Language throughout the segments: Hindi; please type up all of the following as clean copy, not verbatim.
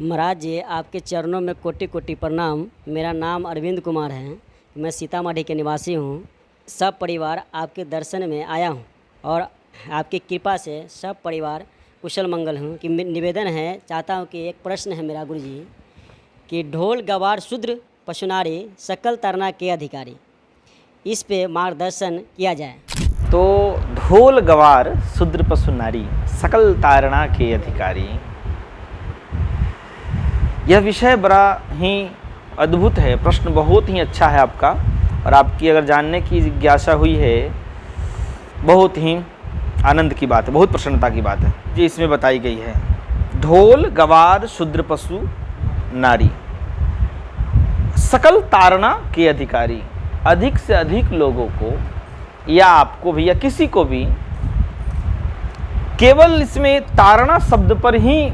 महाराज जी, आपके चरणों में कोटि कोटि प्रणाम। मेरा नाम अरविंद कुमार है। मैं सीतामढ़ी के निवासी हूँ। सब परिवार आपके दर्शन में आया हूँ और आपकी कृपा से सब परिवार कुशल मंगल हूँ। कि निवेदन है, चाहता हूँ कि एक प्रश्न है मेरा गुरु जी कि ढोल गवार शूद्र पशुनारी सकल तरना के अधिकारी, इस पे मार्गदर्शन किया जाए। तो ढोल गवार शूद्र पशु नारी सकल तारणा के अधिकारी, यह विषय बड़ा ही अद्भुत है। प्रश्न बहुत ही अच्छा है आपका, और आपकी अगर जानने की जिज्ञासा हुई है, बहुत ही आनंद की बात है, बहुत प्रसन्नता की बात है जी। इसमें बताई गई है ढोल गवार शूद्र पशु नारी सकल तारणा के अधिकारी। अधिक से अधिक लोगों को या आपको भी या किसी को भी केवल इसमें तारणा शब्द पर ही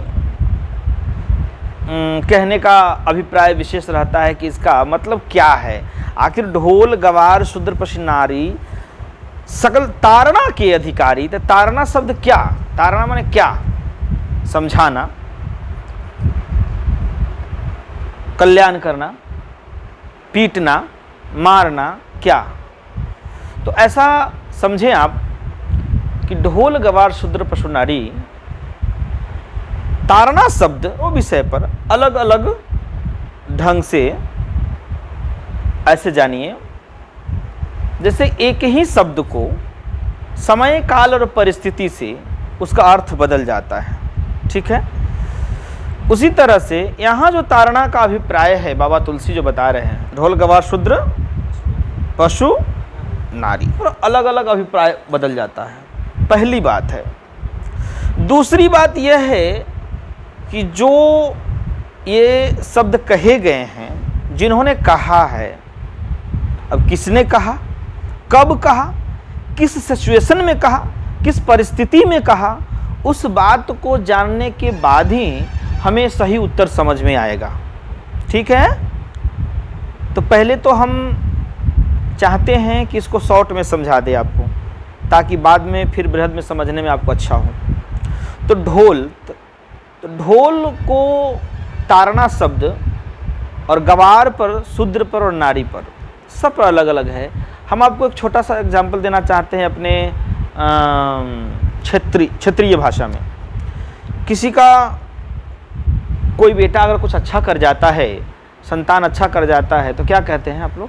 कहने का अभिप्राय विशेष रहता है कि इसका मतलब क्या है। आखिर ढोल गवार शूद्र पशु नारी सकल तारणा के अधिकारी, तो तारणा शब्द क्या, तारणा माने क्या, समझाना, कल्याण करना, पीटना, मारना, क्या। तो ऐसा समझें आप कि ढोल गवार शूद्र पशु नारी तारणा शब्द वो विषय पर अलग अलग ढंग से ऐसे जानिए, जैसे एक ही शब्द को समय काल और परिस्थिति से उसका अर्थ बदल जाता है, ठीक है। उसी तरह से यहाँ जो तारणा का अभिप्राय है, बाबा तुलसी जो बता रहे हैं, ढोल गवार शूद्र पशु नारी, और अलग अलग अभिप्राय बदल जाता है, पहली बात है। दूसरी बात यह है कि जो ये शब्द कहे गए हैं, जिन्होंने कहा है, अब किसने कहा, कब कहा, किस सिचुएशन में कहा, किस परिस्थिति में कहा, उस बात को जानने के बाद ही हमें सही उत्तर समझ में आएगा, ठीक है। तो पहले तो हम चाहते हैं कि इसको शॉर्ट में समझा दे आपको, ताकि बाद में फिर बृहद में समझने में आपको अच्छा हो। तो ढोल को तारणा शब्द और गवार पर, शूद्र पर और नारी पर, सब पर अलग अलग है। हम आपको एक छोटा सा एग्जाम्पल देना चाहते हैं अपने क्षेत्रीय भाषा में। किसी का कोई बेटा अगर कुछ अच्छा कर जाता है, संतान अच्छा कर जाता है, तो क्या कहते हैं आप लोग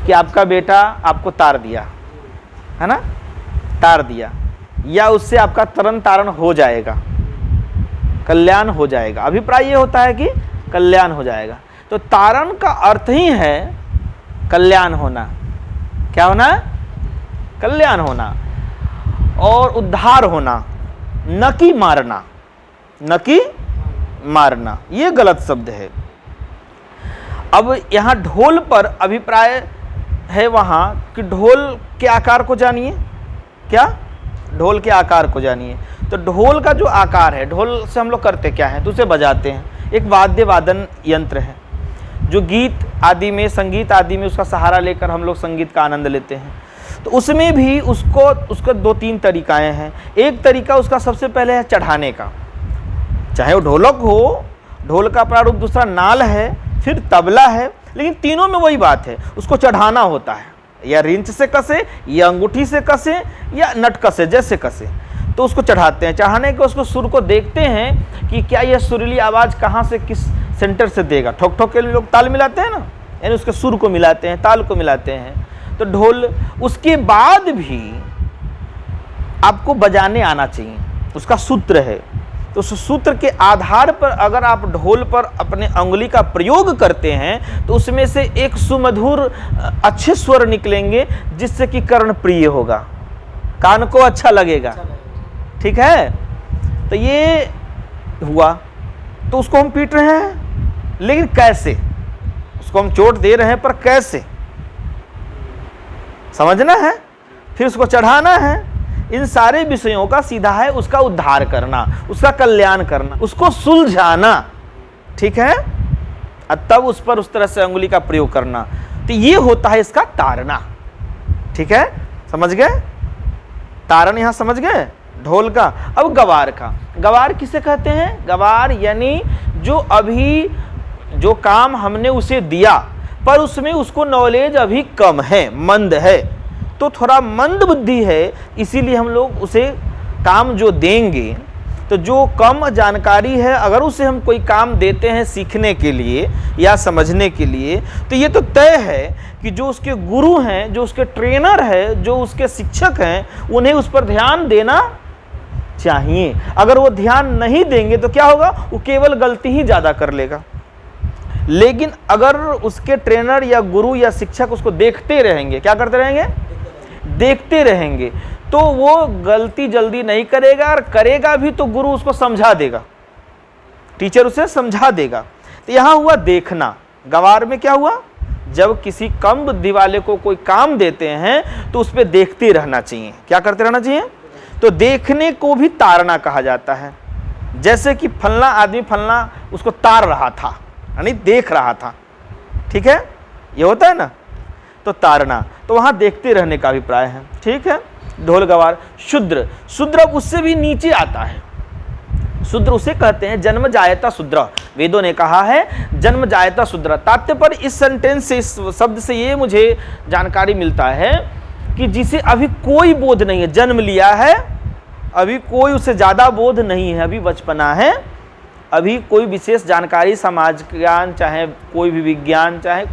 कि आपका बेटा आपको तार दिया, है ना, तार दिया, या उससे आपका तरन तारण हो जाएगा, कल्याण हो जाएगा। अभिप्राय ये होता है कि कल्याण हो जाएगा। तो तारण का अर्थ ही है कल्याण होना। क्या होना? कल्याण होना और उद्धार होना, न कि मारना, न कि मारना। ये गलत शब्द है। अब यहाँ ढोल पर अभिप्राय है वहाँ कि ढोल के आकार को जानिए। क्या? ढोल के आकार को जानिए। तो ढोल का जो आकार है, ढोल से हम लोग करते क्या है, तो उसे बजाते हैं। एक वाद्य वादन यंत्र है जो गीत आदि में, संगीत आदि में उसका सहारा लेकर हम लोग संगीत का आनंद लेते हैं। तो उसमें भी उसको दो तीन तरीकाएँ हैं। एक तरीका उसका सबसे पहले है चढ़ाने का, चाहे वो ढोलक हो, ढोल का प्रारूप दूसरा नाल है, फिर तबला है, लेकिन तीनों में वही बात है, उसको चढ़ाना होता है। या रिंच से कसे, या अंगूठी से कसे, या नट कसे, जैसे कसे, तो उसको चढ़ाते हैं। चढ़ाने के उसको सुर को देखते हैं कि क्या यह सुरीली आवाज़ कहाँ से, किस सेंटर से देगा। ठोक ठोक के लोग ताल मिलाते हैं ना, यानी उसके सुर को मिलाते हैं, ताल को मिलाते हैं। तो ढोल, उसके बाद भी आपको बजाने आना चाहिए, उसका सूत्र है। तो उस सूत्र के आधार पर अगर आप ढोल पर अपने अंगुली का प्रयोग करते हैं, तो उसमें से एक सुमधुर अच्छे स्वर निकलेंगे, जिससे कि कर्ण प्रिय होगा, कान को अच्छा लगेगा, ठीक है। तो ये हुआ। तो उसको हम पीट रहे हैं, लेकिन कैसे? उसको हम चोट दे रहे हैं, पर कैसे समझना है, फिर उसको चढ़ाना है। इन सारे विषयों का सीधा है उसका उद्धार करना, उसका कल्याण करना, उसको सुलझाना, ठीक है। तब उस पर उस तरह से अंगुली का प्रयोग करना। तो ये होता है इसका तारणा, ठीक है। समझ गए? तारण यहां समझ गए? ढोल का। अब गवार का, गवार किसे कहते हैं? गवार यानी जो अभी जो काम हमने उसे दिया पर उसमें उसको नॉलेज अभी कम है, मंद है, तो थोड़ा मंद बुद्धि है, इसीलिए हम लोग उसे काम जो देंगे, तो जो कम जानकारी है अगर उसे हम कोई काम देते हैं सीखने के लिए या समझने के लिए, तो ये तो तय है कि जो उसके गुरु हैं, जो उसके ट्रेनर है, जो उसके शिक्षक हैं, उन्हें उस पर ध्यान देना चाहिए। अगर वो ध्यान नहीं देंगे तो क्या होगा? वो केवल गलती ही ज़्यादा कर लेगा। लेकिन अगर उसके ट्रेनर या गुरु या शिक्षक उसको देखते रहेंगे, क्या करते रहेंगे? देखते रहेंगे, तो वो गलती जल्दी नहीं करेगा, और करेगा भी तो गुरु उसको समझा देगा, टीचर उसे समझा देगा। तो यहां हुआ देखना। गवार में क्या हुआ? जब किसी कम बुद्धि वाले को कोई काम देते हैं तो उस पर देखते रहना चाहिए। क्या करते रहना चाहिए? तो देखने को भी तारना कहा जाता है। जैसे कि फलना आदमी फलना उसको तार रहा था, यानी देख रहा था, ठीक है, ये होता है ना, तो तारना, तो वहां देखते रहने का अभिप्राय है, ठीक है। ढोल गवार। शूद्र, शूद्र उससे भी नीचे आता है। शूद्र उसे कहते हैं जन्म जायता शूद्र। वेदों ने कहा है जन्म जायता शूद्र। तात्पर्य इस सेंटेंस से, इस शब्द से ये मुझे जानकारी मिलता है कि जिसे अभी कोई बोध नहीं है, जन्म लिया है, अभी कोई उसे ज्यादा बोध नहीं है, अभी बचपना है, अभी कोई विशेष जानकारी, समाज ज्ञान, चाहे कोई भी विज्ञान, चाहे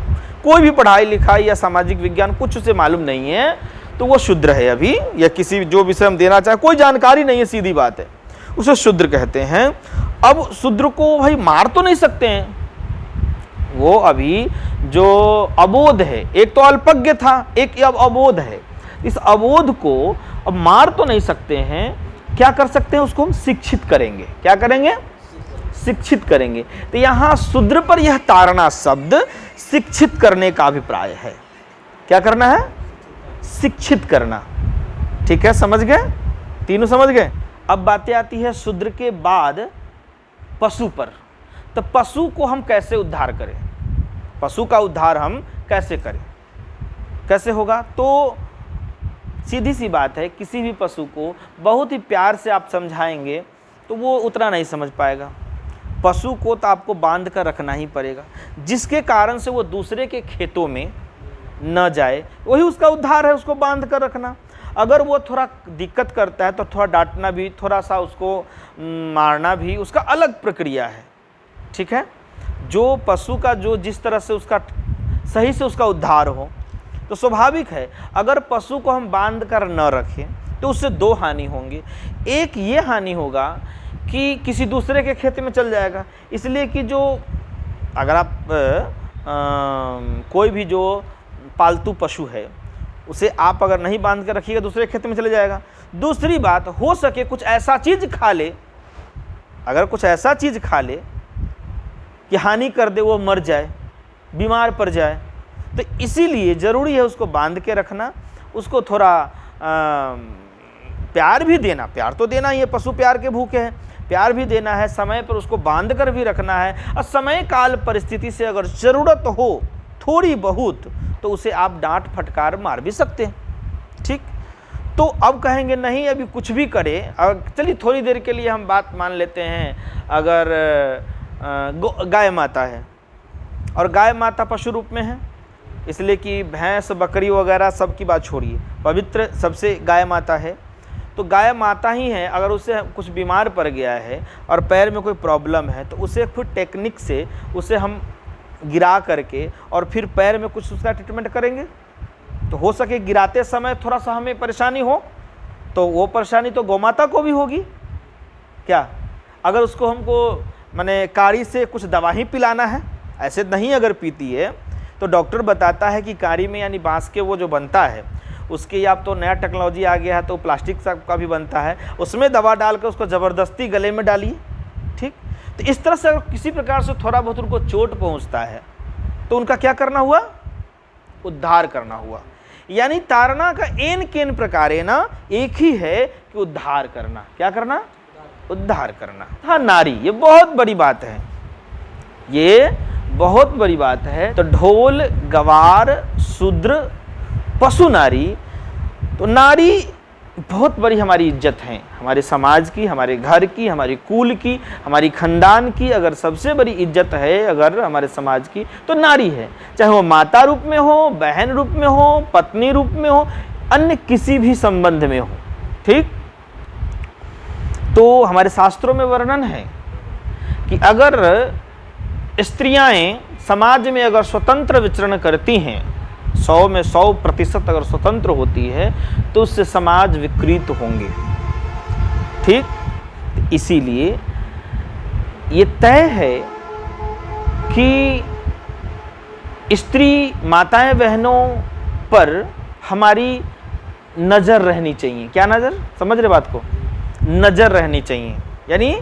कोई भी पढ़ाई लिखाई या सामाजिक विज्ञान, कुछ उसे मालूम नहीं है, तो वो शूद्र है अभी, या किसी जो विषय हम देना चाहे कोई जानकारी नहीं है, सीधी बात है, उसे शूद्र कहते हैं। अब शूद्र को भाई मार तो नहीं सकते हैं, वो अभी जो अबोध है, एक तो अल्पज्ञ था, एक अब अबोध है, इस अबोध को अब मार तो नहीं सकते हैं, क्या कर सकते हैं? उसको हम शिक्षित करेंगे। क्या करेंगे? शिक्षित करेंगे। तो यहां शूद्र पर यह तारणा शब्द शिक्षित करने का अभिप्राय है। क्या करना है? शिक्षित करना, ठीक है, समझ गए? तीनों समझ गए? अब बातें आती है शूद्र के बाद पशु पर। तो पशु को हम कैसे उद्धार करें? पशु का उद्धार हम कैसे करें? कैसे होगा? तो सीधी सी बात है, किसी भी पशु को बहुत ही प्यार से आप समझाएंगे तो वो उतना नहीं समझ पाएगा। पशु को तो आपको बांध कर रखना ही पड़ेगा, जिसके कारण से वो दूसरे के खेतों में न जाए, वही उसका उद्धार है, उसको बांध कर रखना। अगर वो थोड़ा दिक्कत करता है तो थोड़ा डांटना भी, थोड़ा सा उसको मारना भी, उसका अलग प्रक्रिया है, ठीक है। जो पशु का जो जिस तरह से उसका सही से उसका उद्धार हो, तो स्वाभाविक है अगर पशु को हम बांध कर न रखें तो उससे दो हानि होंगे। एक ये हानि होगा कि किसी दूसरे के खेत में चल जाएगा, इसलिए कि जो अगर आप कोई भी जो पालतू पशु है उसे आप अगर नहीं बांध कर रखिएगा दूसरे खेत में चले जाएगा। दूसरी बात, हो सके कुछ ऐसा चीज़ खा ले, अगर कुछ ऐसा चीज़ खा ले कि हानि कर दे, वो मर जाए, बीमार पड़ जाए, तो इसीलिए ज़रूरी है उसको बांध के रखना, उसको थोड़ा प्यार भी देना, प्यार तो देना ही है, पशु प्यार के भूखे हैं, प्यार भी देना है, समय पर उसको बांध कर भी रखना है, और समय काल परिस्थिति से अगर ज़रूरत हो थोड़ी बहुत तो उसे आप डांट फटकार मार भी सकते हैं, ठीक। तो अब कहेंगे नहीं अभी कुछ भी करे, चलिए थोड़ी देर के लिए हम बात मान लेते हैं, अगर गाय माता है और गाय माता पशु रूप में है, इसलिए कि भैंस बकरी वगैरह सब की बात छोड़िए, पवित्र सबसे गाय माता है, तो गाय माता ही है। अगर उसे कुछ बीमार पड़ गया है और पैर में कोई प्रॉब्लम है तो उसे फिर टेक्निक से उसे हम गिरा करके और फिर पैर में कुछ उसका ट्रीटमेंट करेंगे। तो हो सके गिराते समय थोड़ा सा हमें परेशानी हो, तो वो परेशानी तो गौमाता को भी होगी। क्या अगर उसको हमको माने कारी से कुछ दवा ही पिलाना है, ऐसे नहीं अगर पीती है तो डॉक्टर बताता है कि कारी में यानी बांस के वो जो बनता है उसके, या तो नया टेक्नोलॉजी आ गया है तो प्लास्टिक का भी बनता है, उसमें दवा डालकर उसको ज़बरदस्ती गले में डालिए, ठीक। तो इस तरह से अगर किसी प्रकार से थोड़ा बहुत उनको चोट पहुंचता है तो उनका क्या करना हुआ? उद्धार करना हुआ। यानी तारणा का एन केन प्रकार है ना, एक ही है कि उद्धार करना। क्या करना? उद्धार करना। हाँ, नारी, ये बहुत बड़ी बात है, ये बहुत बड़ी बात है। तो ढोल, गवार, शूद्र, पशु, नारी। तो नारी बहुत बड़ी हमारी इज्जत है, हमारे समाज की, हमारे घर की, हमारी कुल की, हमारी खानदान की अगर सबसे बड़ी इज्जत है अगर हमारे समाज की तो नारी है। चाहे वो माता रूप में हो, बहन रूप में हो, पत्नी रूप में हो, अन्य किसी भी संबंध में हो। ठीक, तो हमारे शास्त्रों में वर्णन है कि अगर स्त्रियां समाज में अगर स्वतंत्र विचरण करती हैं, 100 में 100% अगर स्वतंत्र होती है तो उससे समाज विकृत होंगे। ठीक, इसीलिए ये तय है कि स्त्री माताएं बहनों पर हमारी नज़र रहनी चाहिए। क्या नज़र, समझ रहे बात को, नज़र रहनी चाहिए, यानी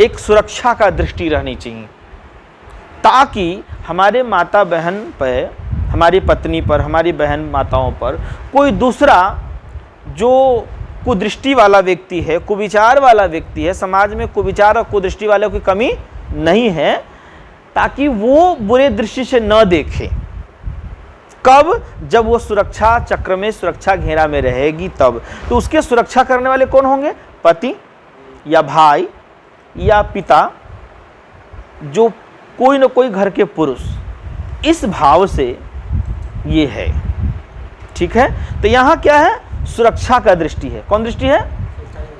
एक सुरक्षा का दृष्टि रहनी चाहिए, ताकि हमारे माता बहन पर, हमारी पत्नी पर, हमारी बहन माताओं पर कोई दूसरा जो कुदृष्टि वाला व्यक्ति है, कुविचार वाला व्यक्ति है, समाज में कुविचार और कुदृष्टि वाले की कमी नहीं है, ताकि वो बुरे दृष्टि से न देखे। कब, जब वो सुरक्षा चक्र में, सुरक्षा घेरा में रहेगी तब। तो उसके सुरक्षा करने वाले कौन होंगे? पति या भाई या पिता, जो कोई न कोई घर के पुरुष। इस भाव से ये है। ठीक है, तो यहाँ क्या है? सुरक्षा का दृष्टि है। कौन दृष्टि है?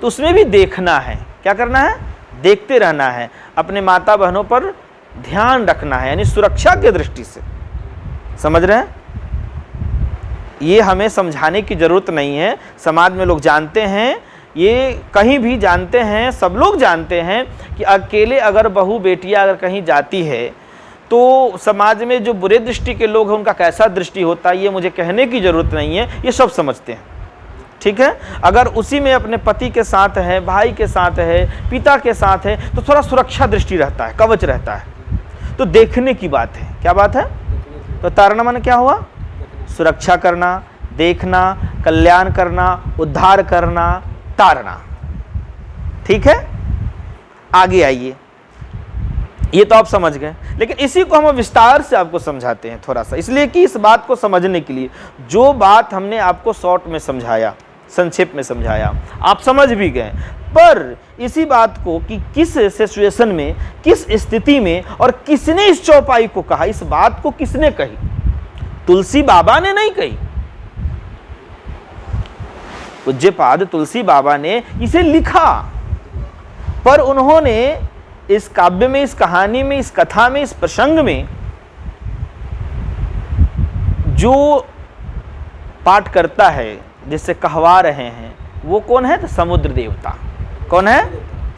तो उसमें भी देखना है। क्या करना है? देखते रहना है, अपने माता बहनों पर ध्यान रखना है, यानी सुरक्षा के दृष्टि से। समझ रहे हैं? ये हमें समझाने की जरूरत नहीं है, समाज में लोग जानते हैं, ये कहीं भी जानते हैं, सब लोग जानते हैं कि अकेले अगर बहू बेटियां अगर कहीं जाती है तो समाज में जो बुरे दृष्टि के लोग हैं उनका कैसा दृष्टि होता है, ये मुझे कहने की ज़रूरत नहीं है, ये सब समझते हैं। ठीक है, अगर उसी में अपने पति के साथ है, भाई के साथ है, पिता के साथ है, तो थोड़ा सुरक्षा दृष्टि रहता है, कवच रहता है। तो देखने की बात है। क्या बात है? तो तारना माने क्या हुआ? सुरक्षा करना, देखना, कल्याण करना, उद्धार करना, तारना। ठीक है, आगे आइए। ये तो आप समझ गए, लेकिन इसी को हम विस्तार से आपको समझाते हैं थोड़ा सा, इसलिए कि इस बात को समझने के लिए जो बात हमने आपको शॉर्ट में समझाया, संक्षेप में समझाया, आप समझ भी गए। पर इसी बात को कि किस सिचुएशन में, किस स्थिति में और किसने इस चौपाई को कहा, इस बात को किसने कही? तुलसी बाबा ने नहीं कही। पूज्यपाद तुलसी बाबा ने इसे लिखा, पर उन्होंने इस काव्य में, इस कहानी में, इस कथा में, इस प्रसंग में जो पाठ करता है, जिससे कहवा रहे हैं, वो कौन है? तो समुद्र देवता। कौन है?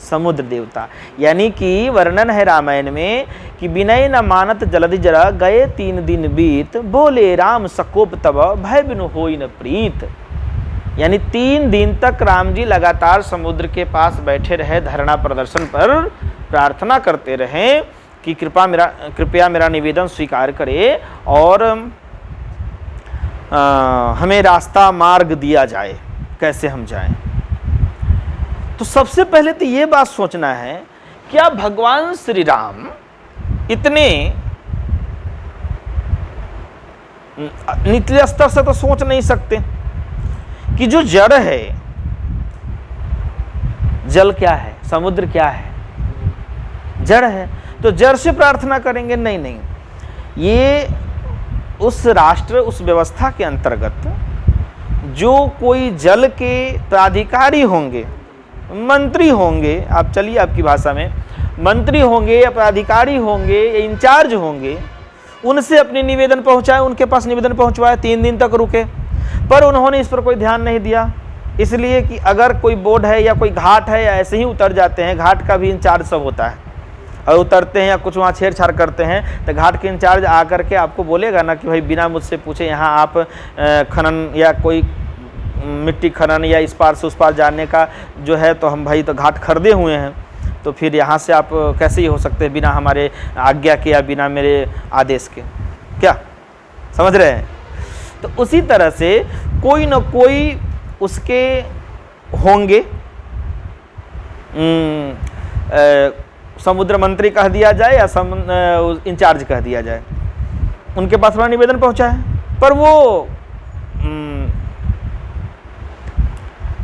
समुद्र देवता। यानी कि वर्णन है रामायण में कि विनय न मानत जलधि जरा, गए 3 दिन बीत, बोले राम सकोप तब, भय बिनु होई न प्रीत। यानी 3 दिन तक राम जी लगातार समुद्र के पास बैठे रहे, धरना प्रदर्शन पर प्रार्थना करते रहे कि कृपया मेरा निवेदन स्वीकार करे और हमें रास्ता मार्ग दिया जाए, कैसे हम जाएं। तो सबसे पहले तो ये बात सोचना है, क्या भगवान श्री राम इतने निचले स्तर से तो सोच नहीं सकते कि जो जड़ है, जल क्या है, समुद्र क्या है? जड़ है, तो जड़ से प्रार्थना करेंगे? नहीं नहीं, ये उस राष्ट्र, उस व्यवस्था के अंतर्गत जो कोई जल के प्राधिकारी होंगे, मंत्री होंगे, आप चलिए आपकी भाषा में, मंत्री होंगे या प्राधिकारी होंगे या इंचार्ज होंगे, उनसे अपने निवेदन पहुंचाए, उनके पास निवेदन पहुंचवाए। 3 दिन तक रुके, पर उन्होंने इस पर कोई ध्यान नहीं दिया, इसलिए कि अगर कोई बोर्ड है या कोई घाट है या ऐसे ही उतर जाते हैं, घाट का भी इंचार्ज सब होता है, और उतरते हैं या कुछ वहाँ छेड़छाड़ करते हैं तो घाट के इंचार्ज आकर के आपको बोलेगा ना कि भाई बिना मुझसे पूछे यहाँ आप खनन या कोई मिट्टी खनन या इस पार से उस पार जाने का जो है, तो हम भाई तो घाट खरीदे हुए हैं, तो फिर यहाँ से आप कैसे ही हो सकते हैं बिना हमारे आज्ञा के या बिना मेरे आदेश के। क्या समझ रहे हैं? तो उसी तरह से कोई न कोई उसके होंगे, समुद्र मंत्री कह दिया जाए या इंचार्ज कह दिया जाए, उनके पास अपना निवेदन पहुंचा है, पर वो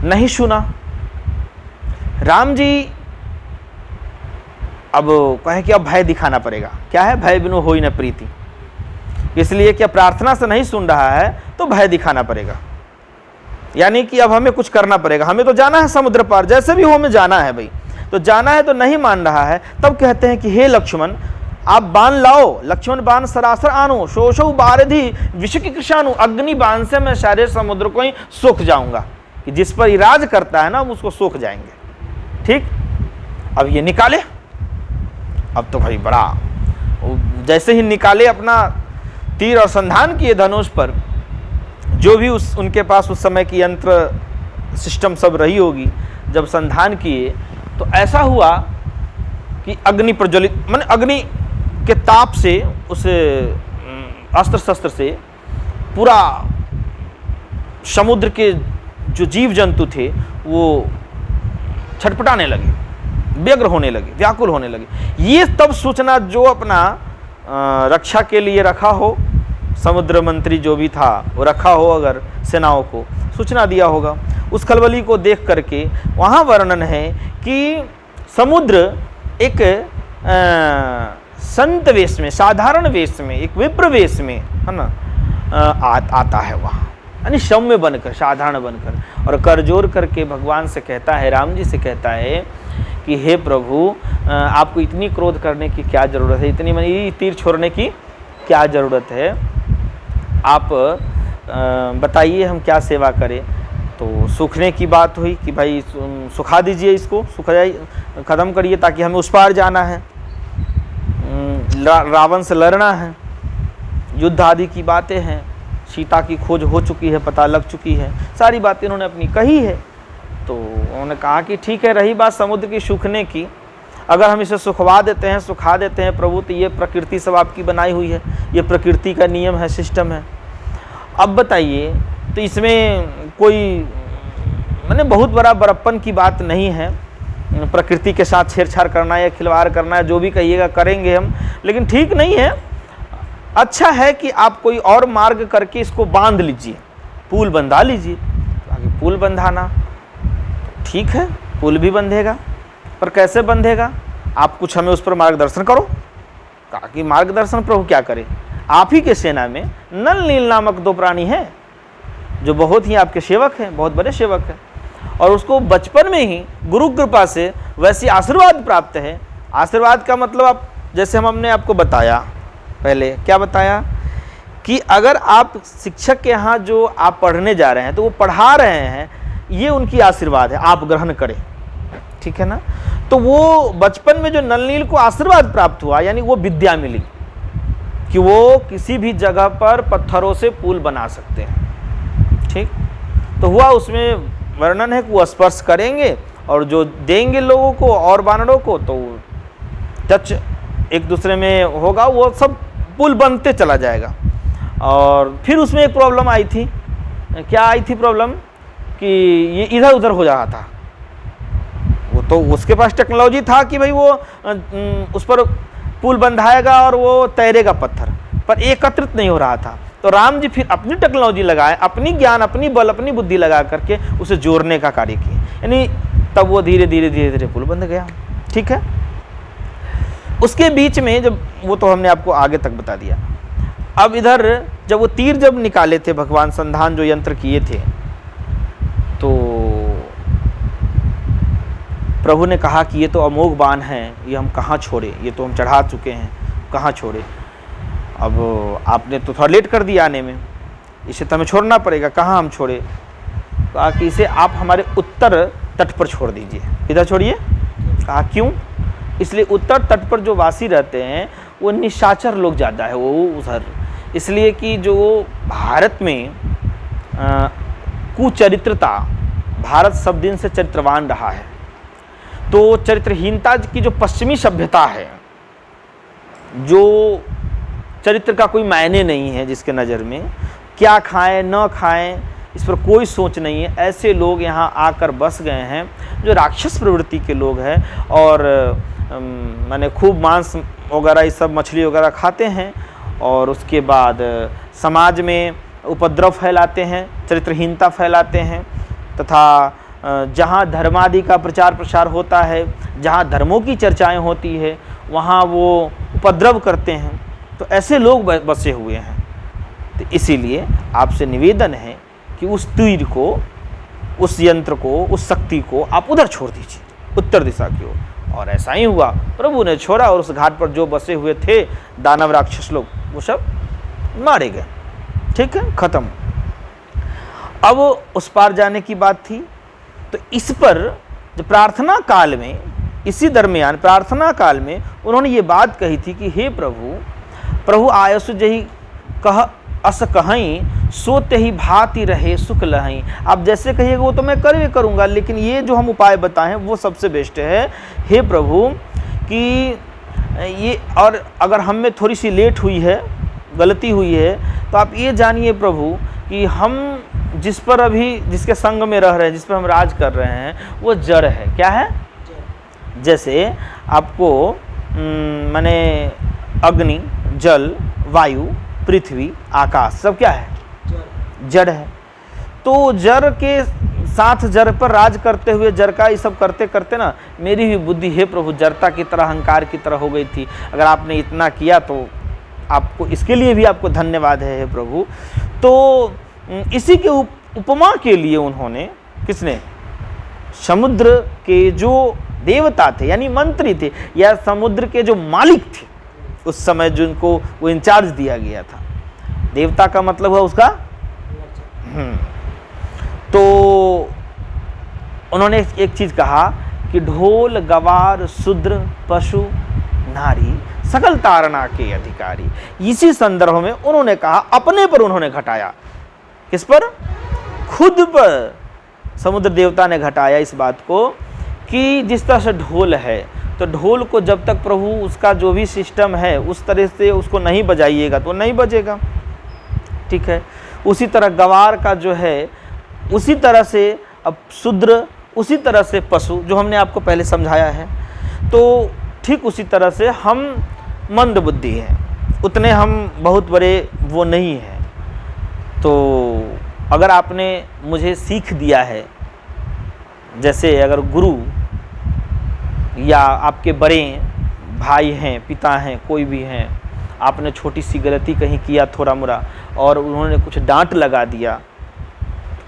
नहीं सुना। राम जी अब कहे कि अब भय दिखाना पड़ेगा। क्या है? भय बिनु होई न प्रीति। इसलिए क्या प्रार्थना से नहीं सुन रहा है तो भय दिखाना पड़ेगा, यानी कि अब हमें कुछ करना पड़ेगा। हमें तो जाना है समुद्र पार, जैसे भी हो हमें जाना है भाई, तो जाना है तो नहीं मान रहा है। तब कहते हैं कि हे लक्ष्मण आप बाण लाओ, लक्ष्मण बाण सरासर आनो, शोषौ बारिधि विष की कृषाणु। अग्नि बाण से मैं सारे समुद्र को ही सूख जाऊंगा, कि जिस पर ये राज करता है ना उसको सूख जाएंगे। ठीक, अब ये निकाले। अब तो भाई बड़ा, जैसे ही निकाले अपना तीर और संधान किए धनुष पर, जो भी उनके पास उस समय की यंत्र सिस्टम सब रही होगी, जब संधान किए तो ऐसा हुआ कि अग्नि प्रज्वलित, माने अग्नि के ताप से, उस अस्त्र शस्त्र से पूरा समुद्र के जो जीव जंतु थे वो छटपटाने लगे, व्यग्र होने लगे, व्याकुल होने लगे। ये तब सूचना जो अपना रक्षा के लिए रखा हो, समुद्र मंत्री जो भी था वो रखा हो, अगर सेनाओं को सूचना दिया होगा। उस खलबली को देख करके वहाँ वर्णन है कि समुद्र एक संत वेश में, साधारण वेश में, एक विप्र वेश में, है ना, आता है वहाँ, यानी सौम्य बनकर, साधारण बनकर, और करजोर करके भगवान से कहता है, राम जी से कहता है कि हे प्रभु आपको इतनी क्रोध करने की क्या ज़रूरत है, इतनी मनी तीर छोड़ने की क्या ज़रूरत है, आप बताइए हम क्या सेवा करें। तो सूखने की बात हुई कि भाई सुखा दीजिए, इसको सुखा जाइए, ख़त्म करिए, ताकि हमें उस पार जाना है, रावण से लड़ना है, युद्ध आदि की बातें हैं, सीता की खोज हो चुकी है, पता लग चुकी है, सारी बातें उन्होंने अपनी कही है। तो उन्होंने कहा कि ठीक है, रही बात समुद्र की सूखने की, अगर हम इसे सुखवा देते हैं, सुखा देते हैं प्रभु, तो ये प्रकृति सब आपकी बनाई हुई है, ये प्रकृति का नियम है, सिस्टम है। अब बताइए, तो इसमें कोई माने बहुत बड़ा बड़प्पन की बात नहीं है, प्रकृति के साथ छेड़छाड़ करना या खिलवाड़ करना, जो भी कहिएगा करेंगे हम, लेकिन ठीक नहीं है। अच्छा है कि आप कोई और मार्ग करके इसको बांध लीजिए, पुल बंधा लीजिए। आगे पुल बंधाना ठीक है, पुल भी बंधेगा, पर कैसे बंधेगा, आप कुछ हमें उस पर मार्गदर्शन करो। कहा कि मार्गदर्शन प्रभु क्या करे, आप ही के सेना में नल नील नामक 2 प्राणी हैं जो बहुत ही आपके सेवक हैं, बहुत बड़े सेवक हैं, और उसको बचपन में ही गुरु कृपा से वैसी आशीर्वाद प्राप्त है। आशीर्वाद का मतलब, आप जैसे हमने आपको बताया पहले, क्या बताया कि अगर आप शिक्षक के यहाँ जो आप पढ़ने जा रहे हैं तो वो पढ़ा रहे हैं, ये उनकी आशीर्वाद है, आप ग्रहण करें, ठीक है ना। तो वो बचपन में जो नलनील को आशीर्वाद प्राप्त हुआ, यानी वो विद्या मिली कि वो किसी भी जगह पर पत्थरों से पुल बना सकते हैं, ठीक। तो हुआ उसमें वर्णन है कि वो स्पर्श करेंगे और जो देंगे लोगों को और वानरों को, तो टच एक दूसरे में होगा, वो सब पुल बनते चला जाएगा। और फिर उसमें एक प्रॉब्लम आई थी, क्या आई थी प्रॉब्लम, कि ये इधर उधर हो रहा था। वो तो उसके पास टेक्नोलॉजी था कि भाई वो उस पर पुल बंधाएगा और वो तैरेगा पत्थर, पर एकत्रित नहीं हो रहा था। तो राम जी फिर अपनी टेक्नोलॉजी लगाए, अपनी ज्ञान, अपनी बल, अपनी बुद्धि लगा करके उसे जोड़ने का कार्य किए, यानी तब वो धीरे धीरे पुल बंध गया, ठीक है। उसके बीच में जब वो तो हमने आपको आगे तक बता दिया। अब इधर जब वो तीर जब निकाले थे भगवान, संधान जो यंत्र किए थे, तो प्रभु ने कहा कि ये तो अमोघ बाण है, ये हम कहाँ छोड़े, ये तो हम चढ़ा चुके हैं, कहाँ छोड़े। अब आपने तो थोड़ा लेट कर दिया आने में, इसे तो हमें छोड़ना पड़ेगा, कहाँ हम छोड़े। कहा कि इसे आप हमारे उत्तर तट पर छोड़ दीजिए। इधर छोड़िए। कहा क्यों? इसलिए उत्तर तट पर जो वासी रहते हैं वो निशाचर लोग ज़्यादा है, वो उधर, इसलिए कि जो भारत में कुचरित्रता, भारत सब दिन से चरित्रवान रहा है, तो चरित्रहीनता की जो पश्चिमी सभ्यता है, जो चरित्र का कोई मायने नहीं है, जिसके नज़र में क्या खाएं न खाएं इस पर कोई सोच नहीं है, ऐसे लोग यहाँ आकर बस गए हैं जो राक्षस प्रवृत्ति के लोग हैं, और माने खूब मांस वगैरह ये सब मछली वगैरह खाते हैं, और उसके बाद समाज में उपद्रव फैलाते हैं, चरित्रहीनता फैलाते हैं, तथा जहाँ धर्मादि का प्रचार प्रसार होता है, जहाँ धर्मों की चर्चाएं होती है, वहाँ वो उपद्रव करते हैं। तो ऐसे लोग बसे हुए हैं। तो इसीलिए आपसे निवेदन है कि उस तीर को, उस यंत्र को, उस शक्ति को आप उधर छोड़ दीजिए, उत्तर दिशा की ओर। और ऐसा ही हुआ, प्रभु ने छोड़ा और उस घाट पर जो बसे हुए थे दानव राक्षस लोग, वो सब मारे गए। ठीक है, खत्म। अब उस पार जाने की बात थी। तो इस पर जो प्रार्थना काल में, इसी दरमियान प्रार्थना काल में उन्होंने ये बात कही थी कि हे प्रभु आयसु जही कह अस कहीं सो तेहि भांति रहे सुख लहई। आप जैसे कहिएगा वो तो मैं करूँगा, लेकिन ये जो हम उपाय बताएं वो सबसे बेस्ट है। हे प्रभु कि ये, और अगर हम में थोड़ी सी लेट हुई है, गलती हुई है, तो आप ये जानिए प्रभु कि हम जिस पर अभी, जिसके संग में रह रहे हैं, जिस पर हम राज कर रहे हैं, वो जड़ है। क्या है? जैसे आपको माने अग्नि, जल, वायु, पृथ्वी, आकाश सब क्या है? जड़ है। तो जड़ के साथ जड़ पर राज करते हुए, जड़ का ये सब करते करते ना मेरी भी बुद्धि हे प्रभु जड़ता की तरह, अहंकार की तरह हो गई थी। अगर आपने इतना किया तो आपको, इसके लिए भी आपको धन्यवाद है हे प्रभु। तो इसी के उपमा के लिए उन्होंने, किसने? समुद्र के जो देवता थे, यानी मंत्री थे, या समुद्र के जो मालिक थे उस समय, जिनको वो इंचार्ज दिया गया था। देवता का मतलब हुआ उसका। तो उन्होंने एक चीज कहा कि ढोल गवार शूद्र पशु नारी सकल तारणा के अधिकारी। इसी संदर्भ में उन्होंने कहा, अपने पर उन्होंने घटाया। किस पर? खुद पर समुद्र देवता ने घटाया इस बात को कि जिस तरह से ढोल है, तो ढोल को जब तक प्रभु उसका जो भी सिस्टम है उस तरह से उसको नहीं बजाइएगा तो नहीं बजेगा। ठीक है, उसी तरह गवार का जो है, उसी तरह से अब शूद्र, उसी तरह से पशु, जो हमने आपको पहले समझाया है। तो ठीक उसी तरह से हम मंद बुद्धि हैं, उतने हम बहुत बड़े वो नहीं हैं। तो अगर आपने मुझे सीख दिया है, जैसे अगर गुरु या आपके बड़े भाई हैं, पिता हैं, कोई भी हैं, आपने छोटी सी गलती कहीं किया थोड़ा मोड़ा, और उन्होंने कुछ डांट लगा दिया,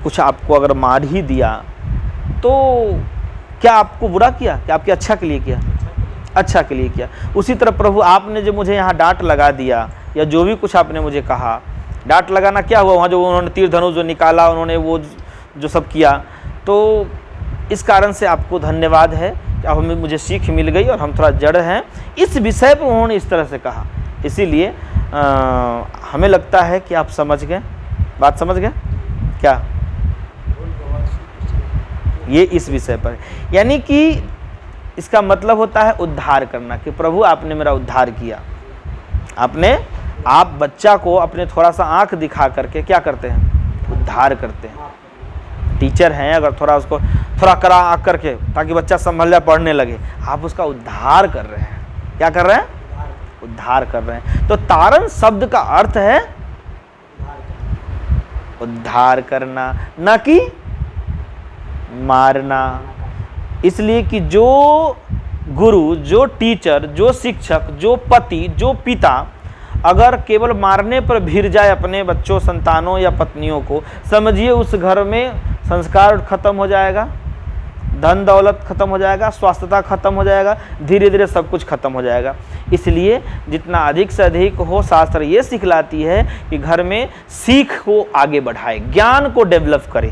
कुछ आपको अगर मार ही दिया, तो क्या आपको बुरा किया? क्या आपके अच्छा के लिए किया? अच्छा के लिए किया। उसी तरह प्रभु आपने जो मुझे यहाँ डांट लगा दिया, या जो भी कुछ आपने मुझे कहा, डांट लगाना क्या हुआ? वहाँ जो उन्होंने तीर धनुष जो निकाला, उन्होंने वो जो सब किया, तो इस कारण से आपको धन्यवाद है कि अब हमें, मुझे सीख मिल गई और हम थोड़ा जड़ हैं। इस विषय पर उन्होंने इस तरह से कहा। इसीलिए हमें लगता है कि आप समझ गए, बात समझ गए क्या? ये इस विषय पर, यानी कि इसका मतलब होता है उद्धार करना, कि प्रभु आपने मेरा उद्धार किया। आपने, आप बच्चा को अपने थोड़ा सा आंख दिखा करके क्या करते हैं? उद्धार करते हैं। टीचर हैं, अगर थोड़ा उसको थोड़ा करा आंख करके, ताकि बच्चा संभल जाए, पढ़ने लगे, आप उसका उद्धार कर रहे हैं। क्या कर रहे हैं? उद्धार कर रहे हैं। तो तारण शब्द का अर्थ है उद्धार करना, न कि मारना। इसलिए कि जो गुरु, जो टीचर, जो शिक्षक, जो पति, जो पिता अगर केवल मारने पर भिड़ जाए अपने बच्चों, संतानों या पत्नियों को, समझिए उस घर में संस्कार खत्म हो जाएगा, धन दौलत खत्म हो जाएगा, स्वास्थ्यता खत्म हो जाएगा, धीरे धीरे सब कुछ खत्म हो जाएगा। इसलिए जितना अधिक से अधिक हो, शास्त्र ये सिखलाती है कि घर में सीख को आगे बढ़ाए, ज्ञान को डेवलप करे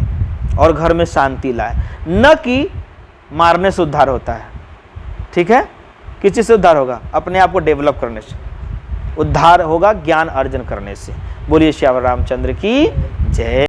और घर में शांति लाए, न कि मारने से उद्धार होता है। ठीक है, किस चीज़ से उद्धार होगा? अपने आप को डेवलप करने से उद्धार होगा, ज्ञान अर्जन करने से। बोलिए श्याम रामचंद्र की जय।